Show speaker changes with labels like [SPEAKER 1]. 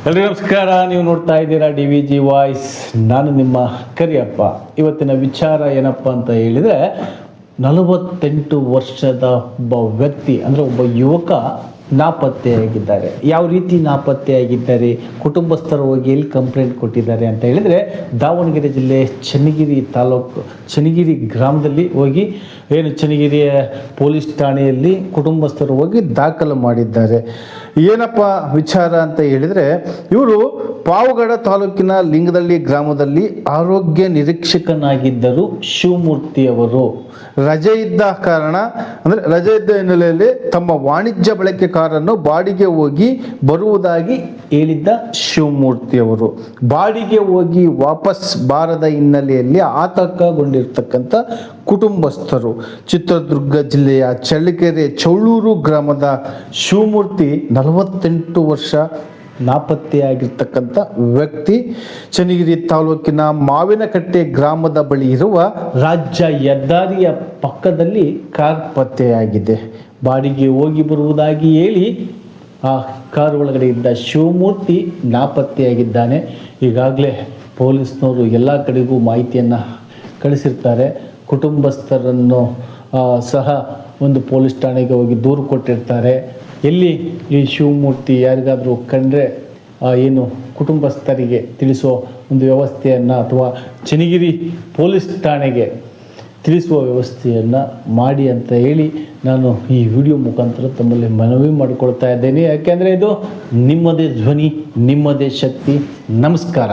[SPEAKER 1] ಎಲ್ರಿಗೂ ನಮಸ್ಕಾರ. ನೀವು ನೋಡ್ತಾ ಇದ್ದೀರಾ DVG ವಾಯ್ಸ್. ನಾನು ನಿಮ್ಮ ಕರಿಯಪ್ಪ. ಇವತ್ತಿನ ವಿಚಾರ ಏನಪ್ಪ ಅಂತ ಹೇಳಿದರೆ, 48 ವರ್ಷದ ಒಬ್ಬ ವ್ಯಕ್ತಿ ಅಂದರೆ ಒಬ್ಬ ಯುವಕ ನಾಪತ್ತೆಯಾಗಿದ್ದಾರೆ. ಯಾವ ರೀತಿ ನಾಪತ್ತೆಯಾಗಿದ್ದಾರೆ, ಕುಟುಂಬಸ್ಥರು ಹೋಗಿ ಎಲ್ಲಿ ಕಂಪ್ಲೇಂಟ್ ಕೊಟ್ಟಿದ್ದಾರೆ ಅಂತ ಹೇಳಿದರೆ, ದಾವಣಗೆರೆ ಜಿಲ್ಲೆ ಚನ್ನಗಿರಿ ತಾಲೂಕು ಚನ್ನಗಿರಿ ಗ್ರಾಮದಲ್ಲಿ ಹೋಗಿ ಚನ್ನಗಿರಿಯ ಪೊಲೀಸ್ ಠಾಣೆಯಲ್ಲಿ ಕುಟುಂಬಸ್ಥರು ಹೋಗಿ ದಾಖಲು ಮಾಡಿದ್ದಾರೆ. ಏನಪ್ಪ ವಿಚಾರ ಅಂತ ಹೇಳಿದರೆ, ಇವರು ಪಾವಗಡ ತಾಲೂಕಿನ ಲಿಂಗದಳ್ಳಿ ಗ್ರಾಮದಲ್ಲಿ ಆರೋಗ್ಯ ನಿರೀಕ್ಷಕನಾಗಿದ್ದರು ಶಿವಮೂರ್ತಿಯವರು. ರಜೆ ಇದ್ದ ಕಾರಣ ಅಂದರೆ ರಜೆ ಇದ್ದ ಹಿನ್ನೆಲೆಯಲ್ಲಿ ತಮ್ಮ ವಾಣಿಜ್ಯ ಬಳಕೆ ಕಾರನ್ನು ಬಾಡಿಗೆ ಹೋಗಿ ಬರುವುದಾಗಿ ಹೇಳಿದ್ದ ಶಿವಮೂರ್ತಿಯವರು ಬಾಡಿಗೆ ಹೋಗಿ ವಾಪಸ್ ಬಾರದ ಹಿನ್ನೆಲೆಯಲ್ಲಿ ಆತಂಕಗೊಂಡಿರ್ತಕ್ಕಂಥ ಕುಟುಂಬಸ್ಥರು ಚಿತ್ರದುರ್ಗ ಜಿಲ್ಲೆಯ ಚಳ್ಳಕೆರೆ ಚೌಳೂರು ಗ್ರಾಮದ ಶಿವಮೂರ್ತಿ 48 ವರ್ಷ ನಾಪತ್ತೆಯಾಗಿರ್ತಕ್ಕಂಥ ವ್ಯಕ್ತಿ ಚನ್ನಗಿರಿ ತಾಲೂಕಿನ ಮಾವಿನಕಟ್ಟೆ ಗ್ರಾಮದ ಬಳಿ ಇರುವ ರಾಜ್ಯ ಹೆದ್ದಾರಿಯ ಪಕ್ಕದಲ್ಲಿ ಕಾರ್ ಪತ್ತೆಯಾಗಿದೆ. ಬಾಡಿಗೆ ಹೋಗಿ ಬರುವುದಾಗಿ ಹೇಳಿ ಆ ಕಾರ್ ಒಳಗಡೆ ಇದ್ದ ಶಿವಮೂರ್ತಿ ನಾಪತ್ತೆಯಾಗಿದ್ದಾನೆ. ಈಗಾಗಲೇ ಪೊಲೀಸ್ನವರು ಎಲ್ಲ ಕಡೆಗೂ ಮಾಹಿತಿಯನ್ನು ಕಳಿಸಿರ್ತಾರೆ. ಕುಟುಂಬಸ್ಥರನ್ನು ಸಹ ಒಂದು ಪೊಲೀಸ್ ಠಾಣೆಗೆ ಹೋಗಿ ದೂರು ಕೊಟ್ಟಿರ್ತಾರೆ. ಎಲ್ಲಿ ಈ ಶಿವಮೂರ್ತಿ ಯಾರಿಗಾದರೂ ಕಂಡ್ರೆ ಕುಟುಂಬಸ್ಥರಿಗೆ ತಿಳಿಸುವ ಒಂದು ವ್ಯವಸ್ಥೆಯನ್ನು ಅಥವಾ ಚನ್ನಗಿರಿ ಪೊಲೀಸ್ ಠಾಣೆಗೆ ತಿಳಿಸುವ ವ್ಯವಸ್ಥೆಯನ್ನು ಮಾಡಿ ಅಂತ ಹೇಳಿ ನಾನು ಈ ವಿಡಿಯೋ ಮುಖಾಂತರ ತಮ್ಮಲ್ಲಿ ಮನವಿ ಮಾಡಿಕೊಳ್ತಾ ಇದ್ದೇನೆ. ಯಾಕೆಂದರೆ ಇದು ನಿಮ್ಮದೇ ಧ್ವನಿ, ನಿಮ್ಮದೇ ಶಕ್ತಿ. ನಮಸ್ಕಾರ.